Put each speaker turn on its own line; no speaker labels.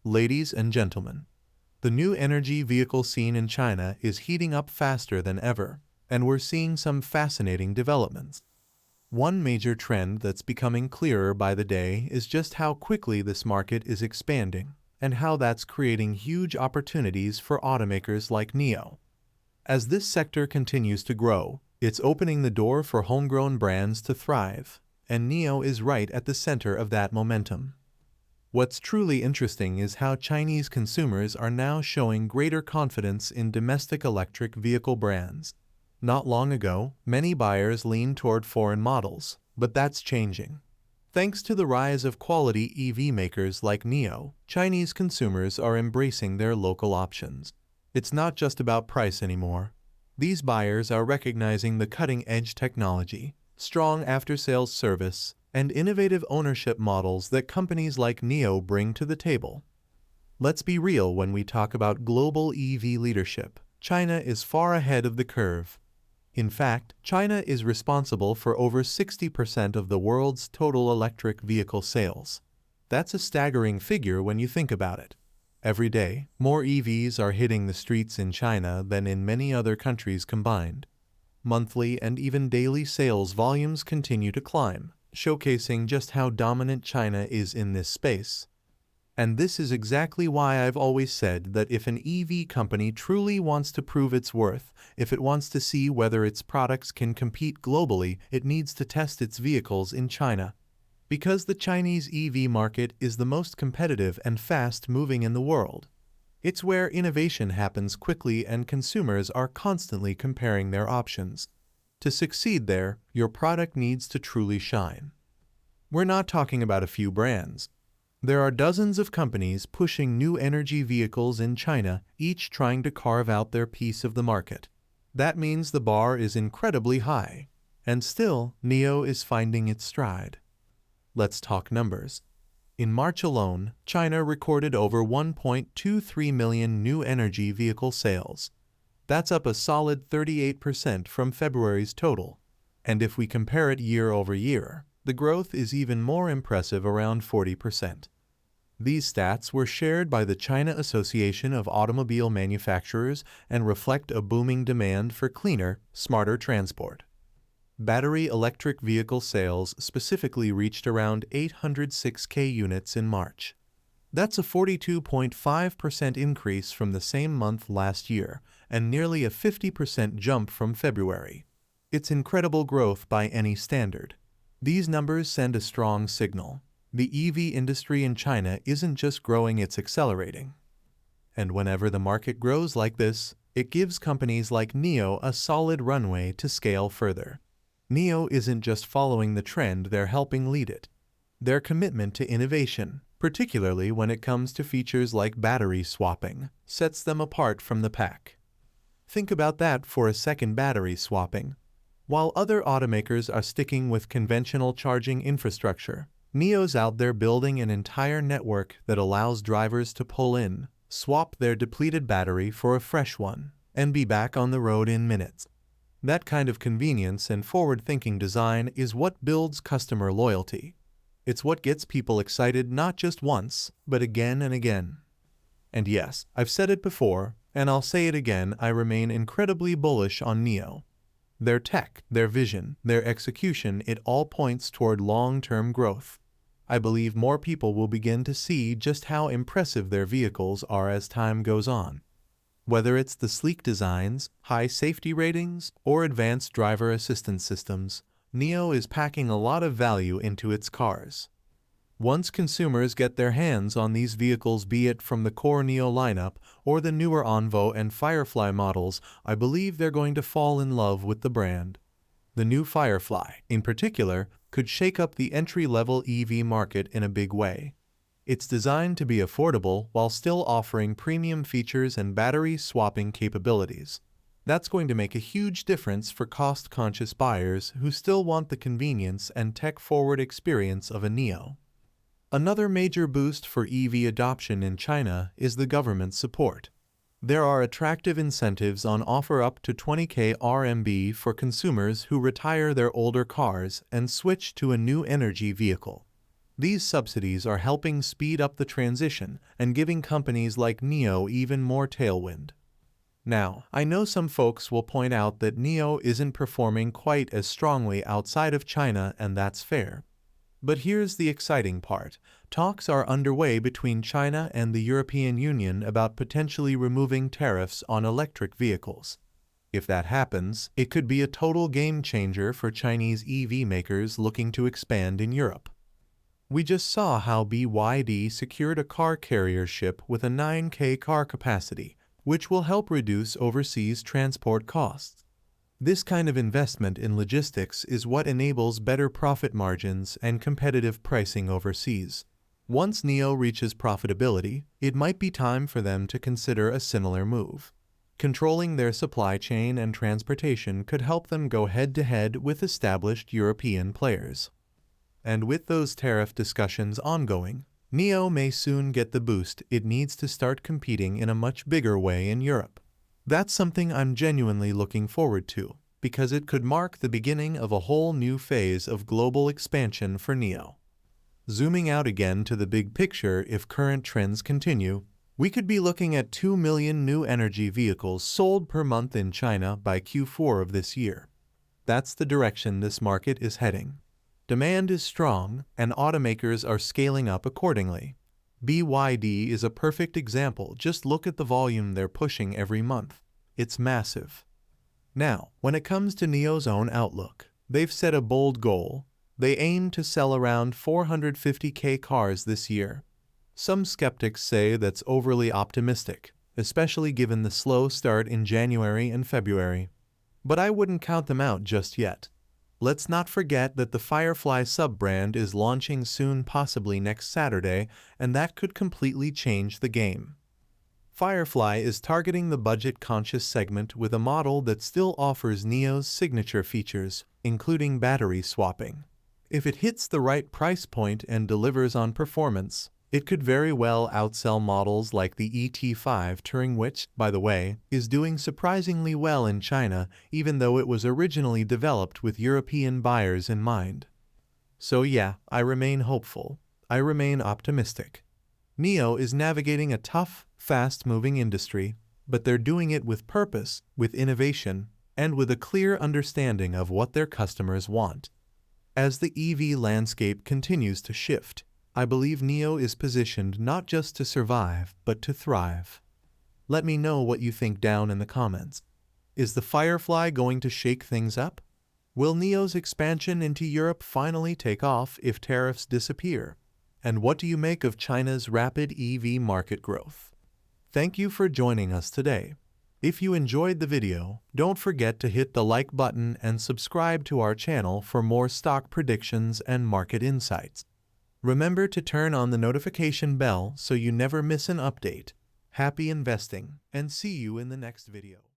Ladies and gentlemen, the new energy vehicle scene in China is heating up faster than ever, and we're seeing some fascinating developments. One major trend that's becoming clearer by the day is just how quickly this market is expanding, and how that's creating huge opportunities for automakers like NIO. As this sector continues to grow, it's opening the door for homegrown brands to thrive, and NIO is right at the center of that momentum. What's truly interesting is how Chinese consumers are now showing greater confidence in domestic electric vehicle brands. Not long ago, many buyers leaned toward foreign models, but that's changing. Thanks to the rise of quality EV makers like NIO, Chinese consumers are embracing their local options. It's not just about price anymore. These buyers are recognizing the cutting-edge technology, strong after-sales service, and innovative ownership models that companies like NIO bring to the table. Let's be real when we talk about global EV leadership. China is far ahead of the curve. In fact, China is responsible for over 60% of the world's total electric vehicle sales. That's a staggering figure when you think about it. Every day, more EVs are hitting the streets in China than in many other countries combined. Monthly and even daily sales volumes continue to climb, showcasing just how dominant China is in this space. And this is exactly why I've always said that if an EV company truly wants to prove its worth, if it wants to see whether its products can compete globally, it needs to test its vehicles in China. Because the Chinese EV market is the most competitive and fast-moving in the world. It's where innovation happens quickly and consumers are constantly comparing their options. To succeed there, your product needs to truly shine. We're not talking about a few brands. There are dozens of companies pushing new energy vehicles in China, each trying to carve out their piece of the market. That means the bar is incredibly high. And still, NIO is finding its stride. Let's talk numbers. In March alone, China recorded over 1.23 million new energy vehicle sales. That's up a solid 38% from February's total. And if we compare it year over year, the growth is even more impressive, around 40%. These stats were shared by the China Association of Automobile Manufacturers and reflect a booming demand for cleaner, smarter transport. Battery electric vehicle sales specifically reached around 806,000 units in March. That's a 42.5% increase from the same month last year, and nearly a 50% jump from February. It's incredible growth by any standard. These numbers send a strong signal. The EV industry in China isn't just growing, it's accelerating. And whenever the market grows like this, it gives companies like NIO a solid runway to scale further. NIO isn't just following the trend, they're helping lead it. Their commitment to innovation, particularly when it comes to features like battery swapping, sets them apart from the pack. Think about that for a second: battery swapping. While other automakers are sticking with conventional charging infrastructure, NIO's out there building an entire network that allows drivers to pull in, swap their depleted battery for a fresh one, and be back on the road in minutes. That kind of convenience and forward-thinking design is what builds customer loyalty. It's what gets people excited not just once, but again and again. And yes, I've said it before, and I'll say it again, I remain incredibly bullish on NIO. Their tech, their vision, their execution, it all points toward long-term growth. I believe more people will begin to see just how impressive their vehicles are as time goes on. Whether it's the sleek designs, high safety ratings, or advanced driver assistance systems, NIO is packing a lot of value into its cars. Once consumers get their hands on these vehicles, be it from the core NIO lineup or the newer Envo and Firefly models, I believe they're going to fall in love with the brand. The new Firefly, in particular, could shake up the entry-level EV market in a big way. It's designed to be affordable while still offering premium features and battery swapping capabilities. That's going to make a huge difference for cost-conscious buyers who still want the convenience and tech-forward experience of a NIO. Another major boost for EV adoption in China is the government support. There are attractive incentives on offer, up to 20,000 RMB for consumers who retire their older cars and switch to a new energy vehicle. These subsidies are helping speed up the transition and giving companies like NIO even more tailwind. Now, I know some folks will point out that NIO isn't performing quite as strongly outside of China, and that's fair. But here's the exciting part. Talks are underway between China and the European Union about potentially removing tariffs on electric vehicles. If that happens, it could be a total game changer for Chinese EV makers looking to expand in Europe. We just saw how BYD secured a car carrier ship with a 9K car capacity, which will help reduce overseas transport costs. This kind of investment in logistics is what enables better profit margins and competitive pricing overseas. Once NIO reaches profitability, it might be time for them to consider a similar move. Controlling their supply chain and transportation could help them go head-to-head with established European players. And with those tariff discussions ongoing, NIO may soon get the boost it needs to start competing in a much bigger way in Europe. That's something I'm genuinely looking forward to, because it could mark the beginning of a whole new phase of global expansion for NIO. Zooming out again to the big picture, if current trends continue, we could be looking at 2 million new energy vehicles sold per month in China by Q4 of this year. That's the direction this market is heading. Demand is strong, and automakers are scaling up accordingly. BYD is a perfect example. Just look at the volume they're pushing every month. It's massive. Now, when it comes to NIO's own outlook, they've set a bold goal. They aim to sell around 450K cars this year. Some skeptics say that's overly optimistic, especially given the slow start in January and February. But I wouldn't count them out just yet. Let's not forget that the Firefly sub-brand is launching soon, possibly next Saturday, and that could completely change the game. Firefly is targeting the budget-conscious segment with a model that still offers NIO's signature features, including battery swapping. If it hits the right price point and delivers on performance, it could very well outsell models like the ET5 Touring, which, by the way, is doing surprisingly well in China, even though it was originally developed with European buyers in mind. So yeah, I remain hopeful. I remain optimistic. NIO is navigating a tough, fast-moving industry, but they're doing it with purpose, with innovation, and with a clear understanding of what their customers want. As the EV landscape continues to shift, I believe NIO is positioned not just to survive, but to thrive. Let me know what you think down in the comments. Is the Firefly going to shake things up? Will NIO's expansion into Europe finally take off if tariffs disappear? And what do you make of China's rapid EV market growth? Thank you for joining us today. If you enjoyed the video, don't forget to hit the like button and subscribe to our channel for more stock predictions and market insights. Remember to turn on the notification bell so you never miss an update. Happy investing, and see you in the next video.